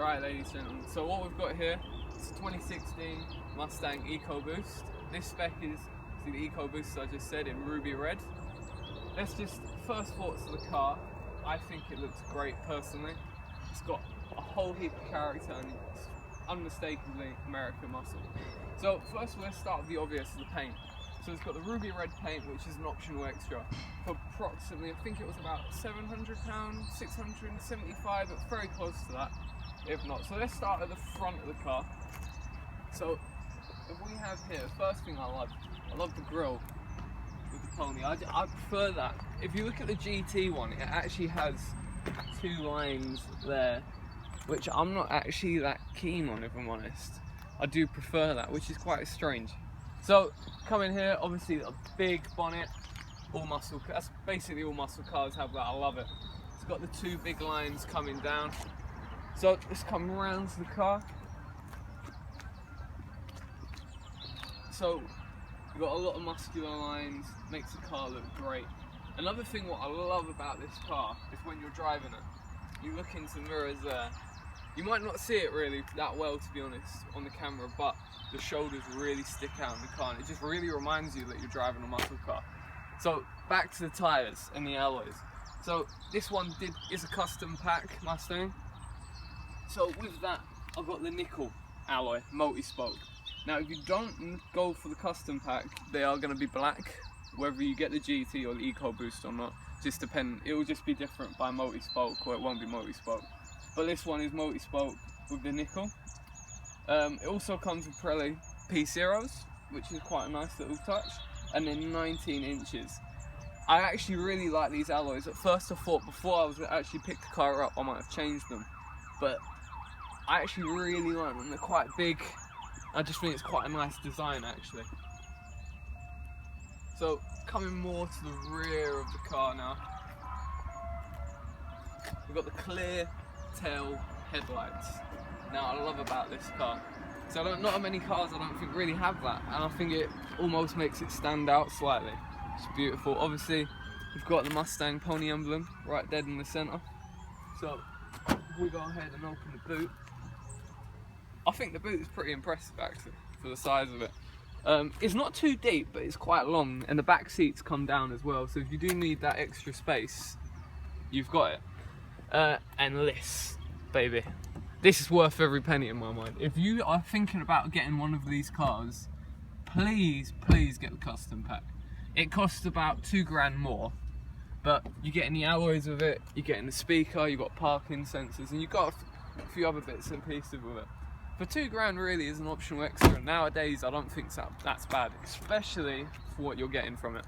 Right, ladies and gentlemen, so what we've got here is a 2016 Mustang EcoBoost. This spec is the EcoBoost I just said in ruby red. Let's just, first thoughts of the car. I think it looks great personally. It's got a whole heap of character and it's unmistakably American muscle. So first we'll start with the obvious, the paint. So it's got the ruby red paint, which is an optional extra for approximately, I think it was about £700, 675, but very close to that, if not. So let's start at the front of the car. So if we have here, first thing I love the grille with the pony. I prefer that. If you look at the GT one, it actually has two lines there, which I'm not actually that keen on, if I'm honest. I do prefer that, which is quite strange. So come in here, obviously a big bonnet, all muscle. That's basically all muscle cars have that. I love it. It's got the two big lines coming down. So let's come around to the car. So you've got a lot of muscular lines, makes the car look great. Another thing what I love about this car is when you're driving it, you look into the mirrors there. You might not see it really that well, to be honest, on the camera, but the shoulders really stick out in the car and it just really reminds you that you're driving a muscle car. So back to the tyres and the alloys. So this one is a custom pack Mustang. So with that, I've got the nickel alloy, multi-spoke. Now if you don't go for the custom pack, they are going to be black, whether you get the GT or the EcoBoost or not. Just depend, it will just be different by multi-spoke, or it won't be multi-spoke. But this one is multi-spoke with the nickel. It also comes with Pirelli P0s, which is quite a nice little touch, and then 19 inches. I actually really like these alloys. At first I thought before I was going to actually pick the car up I might have changed them, but I actually really like them. They're quite big. I just think it's quite a nice design actually. So coming more to the rear of the car now, we've got the clear tail headlights. Now I love about this car. So not many cars I don't think really have that, and I think it almost makes it stand out slightly. It's beautiful. Obviously we've got the Mustang pony emblem right dead in the centre. So if we go ahead and open the boot, I think the boot is pretty impressive actually for the size of it. It's not too deep, but it's quite long, and the back seats come down as well, so if you do need that extra space, you've got it. And this, baby, this is worth every penny in my mind. If you are thinking about getting one of these cars, please get the custom pack. It costs about £2 more, but you're getting the alloys with it, you're getting the speaker, you've got parking sensors, and you've got a few other bits and pieces with it. For £2 really is an optional extra. Nowadays I don't think that's bad, especially for what you're getting from it.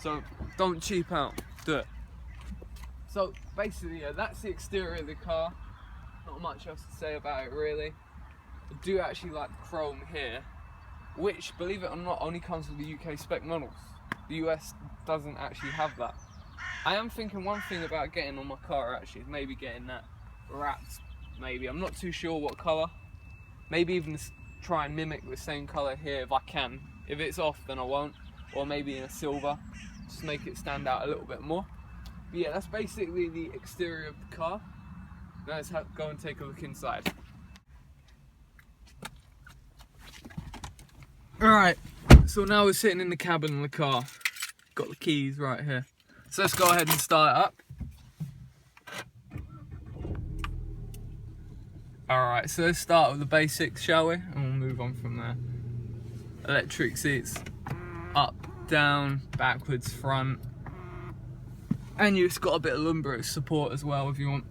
So don't cheap out, do it. So basically, yeah, that's the exterior of the car. Not much else to say about it really. I do actually like the chrome here, which, believe it or not, only comes with the UK spec models. The US doesn't actually have that. I am thinking one thing about getting on my car actually is maybe getting that wrapped. Maybe, I'm not too sure what colour. Maybe even try and mimic the same colour here if I can. If it's off then I won't. Or maybe in a silver, just make it stand out a little bit more. But yeah, that's basically the exterior of the car. Now let's go and take a look inside. Alright, so now we're sitting in the cabin of the car. Got the keys right here. So let's go ahead and start it up. Alright, so let's start with the basics, shall we? And we'll move on from there. Electric seats. Up, down, backwards, front. And you've got a bit of lumbar support as well if you want.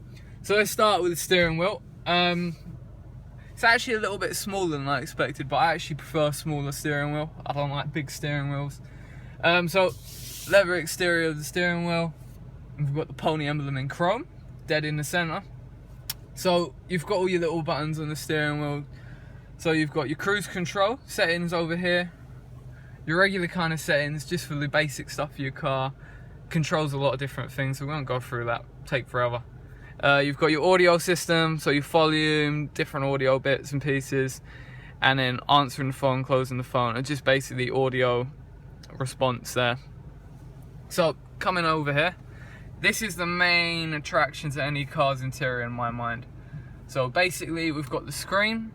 So let's start with the steering wheel. It's actually a little bit smaller than I expected, but I actually prefer a smaller steering wheel. I don't like big steering wheels. So leather exterior of the steering wheel. And we've got the pony emblem in chrome, dead in the centre. So you've got all your little buttons on the steering wheel. So you've got your cruise control settings over here, your regular kind of settings just for the basic stuff for your car. Controls a lot of different things, so we won't go through that, take forever. You've got your audio system, so your volume, different audio bits and pieces, and then answering the phone, closing the phone, and just basically audio response there. So coming over here, this is the main attraction to any car's interior in my mind. So basically we've got the screen,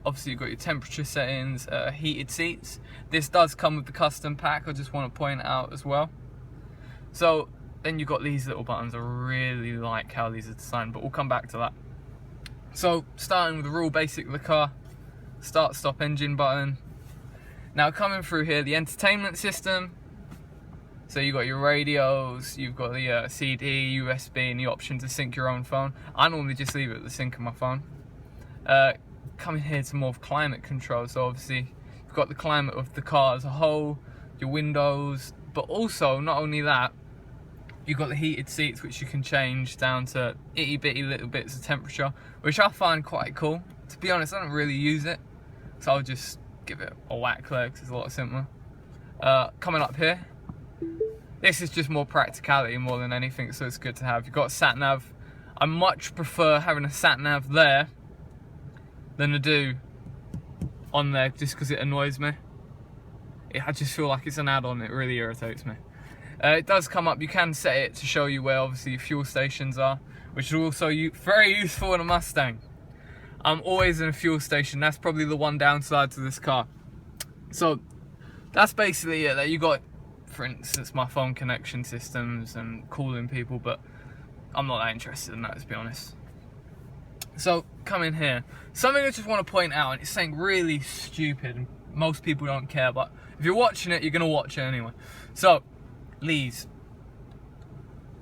obviously you've got your temperature settings, heated seats. This does come with the custom pack, I just want to point out as well. So then you've got these little buttons. I really like how these are designed, but we'll come back to that. So starting with the real basic of the car, start stop engine button. Now coming through here, the entertainment system. So you've got your radios, you've got the CD, USB, and the option to sync your own phone. I normally just leave it at the sync of my phone. Coming here to more of climate control. So obviously you've got the climate of the car as a whole, your windows, but also not only that, you've got the heated seats, which you can change down to itty bitty little bits of temperature, which I find quite cool. To be honest, I don't really use it, so I'll just give it a whack there because it's a lot simpler. Coming up here, this is just more practicality more than anything, so it's good to have. You've got sat nav. I much prefer having a sat nav there than I do on there, just because it annoys me. I just feel like it's an add-on. It really irritates me. It does come up. You can set it to show you where obviously your fuel stations are, which is also very useful in a Mustang. I'm always in a fuel station. That's probably the one downside to this car. So that's basically it. That you got, for instance, my phone connection systems and calling people, but I'm not that interested in that, to be honest. So come in here. Something I just want to point out, and it's something really stupid, and most people don't care, but if you're watching it, you're going to watch it anyway. So, leads.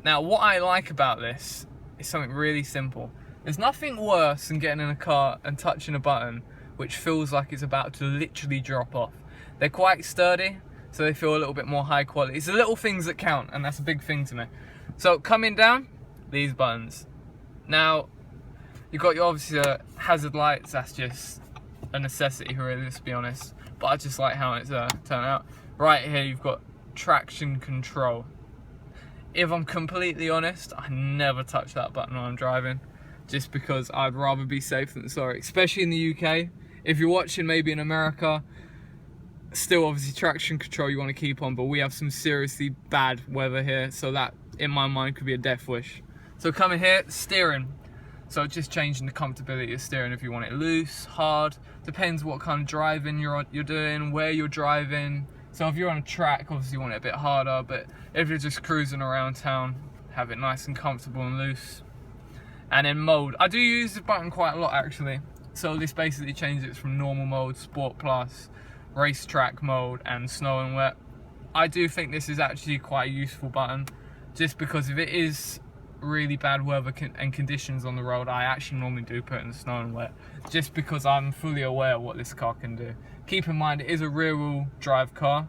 Now, what I like about this is something really simple. There's nothing worse than getting in a car and touching a button which feels like it's about to literally drop off. They're quite sturdy, so they feel a little bit more high quality. It's the little things that count, and that's a big thing to me. So coming down, these buttons. Now, you've got your obviously hazard lights. That's just a necessity, really, let's be honest. But I just like how it's turned out. Right here, you've got traction control. If I'm completely honest, I never touch that button when I'm driving, just because I'd rather be safe than sorry, especially in the UK. If you're watching maybe in America, still obviously traction control you want to keep on, but we have some seriously bad weather here, so that in my mind could be a death wish. So coming here, steering. So just changing the comfortability of steering, if you want it loose, hard, depends what kind of driving you're doing, where you're driving. So if you're on a track, obviously you want it a bit harder, but if you're just cruising around town, have it nice and comfortable and loose. And then mode. I do use the button quite a lot, actually. So this basically changes it from normal mode, sport plus, racetrack mode, and snow and wet. I do think this is actually quite a useful button, just because if it is really bad weather and conditions on the road, I actually normally do put it in the snow and wet, just because I'm fully aware of what this car can do. Keep in mind, it is a rear-wheel drive car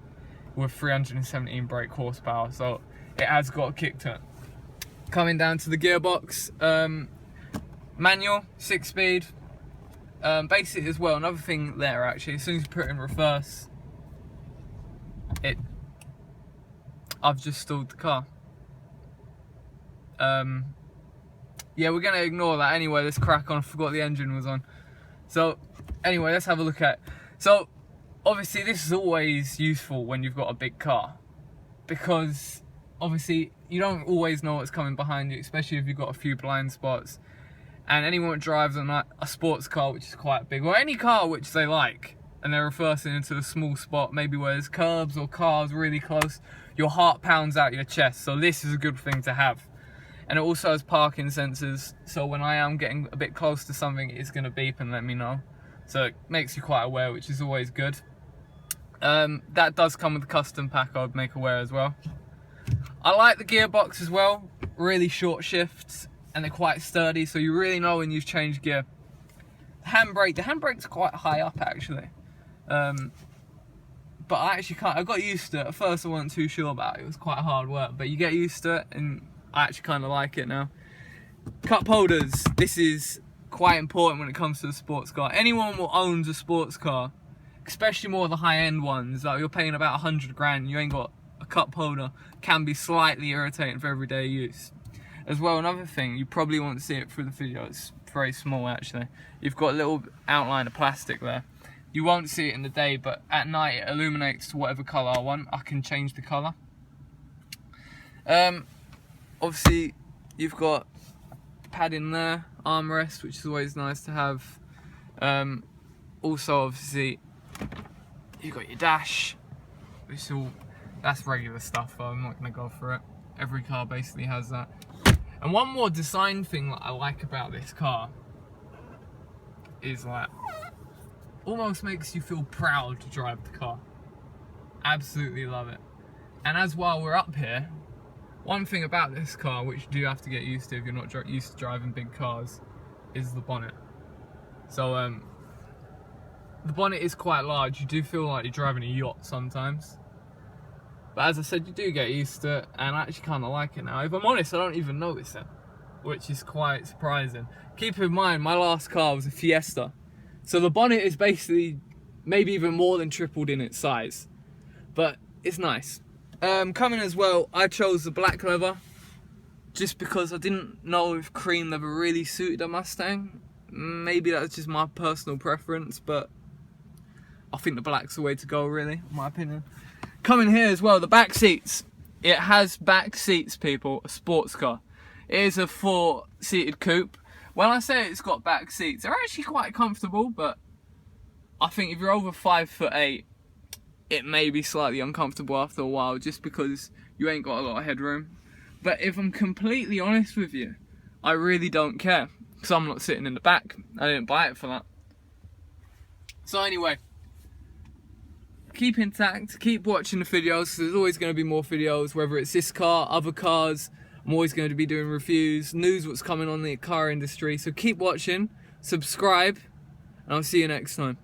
with 317 brake horsepower, so it has got a kick to it. Coming down to the gearbox, manual, 6-speed. Basic as well. Another thing there, actually, as soon as you put it in reverse, I've just stalled the car. Yeah, we're gonna ignore that anyway. Let's crack on. I forgot the engine was on. So anyway, let's have a look at it. So obviously this is always useful when you've got a big car, because obviously you don't always know what's coming behind you, especially if you've got a few blind spots. And anyone that drives a sports car, which is quite big, or any car which they like, and they're reversing into a small spot, maybe where there's curbs or cars really close, your heart pounds out your chest. So this is a good thing to have. And it also has parking sensors, so when I am getting a bit close to something, it's going to beep and let me know. So it makes you quite aware, which is always good. That does come with a custom pack, I would make aware as well. I like the gearbox as well, really short shifts, and they're quite sturdy, so you really know when you've changed gear. The handbrake's quite high up, actually. But I actually can't, I got used to it. At first I wasn't too sure about it, it was quite hard work, but you get used to it, and I actually kind of like it now. Cup holders, this is quite important when it comes to a sports car. Anyone who owns a sports car, especially more of the high-end ones, like you're paying about 100 grand, you ain't got a cup holder, can be slightly irritating for everyday use. As well, another thing, you probably won't see it through the video, it's very small actually. You've got a little outline of plastic there. You won't see it in the day, but at night it illuminates to whatever colour I want. I can change the colour. Obviously, you've got pad in there, armrest, which is always nice to have. Also, obviously, you've got your dash, which is all, that's regular stuff, though. I'm not going to go for it. Every car basically has that. And one more design thing that I like about this car is like, almost makes you feel proud to drive the car. Absolutely love it. And as while we're up here, one thing about this car, which you do have to get used to if you're not used to driving big cars, is the bonnet. So the bonnet is quite large. You do feel like you're driving a yacht sometimes. But as I said, you do get used to it, and I actually kind of like it now. If I'm honest, I don't even notice it, which is quite surprising. Keep in mind, my last car was a Fiesta. So the bonnet is basically maybe even more than tripled in its size. But it's nice. Coming as well, I chose the black leather just because I didn't know if cream leather really suited a Mustang. Maybe that's just my personal preference, but I think the black's the way to go, really, in my opinion. Coming here as well, the back seats. It has back seats, people, a sports car. It is a 4-seated coupe. When I say it's got back seats, they're actually quite comfortable, but I think if you're over 5'8", it may be slightly uncomfortable after a while, just because you ain't got a lot of headroom. But if I'm completely honest with you, I really don't care, because I'm not sitting in the back. I didn't buy it for that. So anyway, keep intact, keep watching the videos. There's always going to be more videos, whether it's this car, other cars. I'm always going to be doing reviews, news, what's coming on in the car industry. So keep watching, subscribe, and I'll see you next time.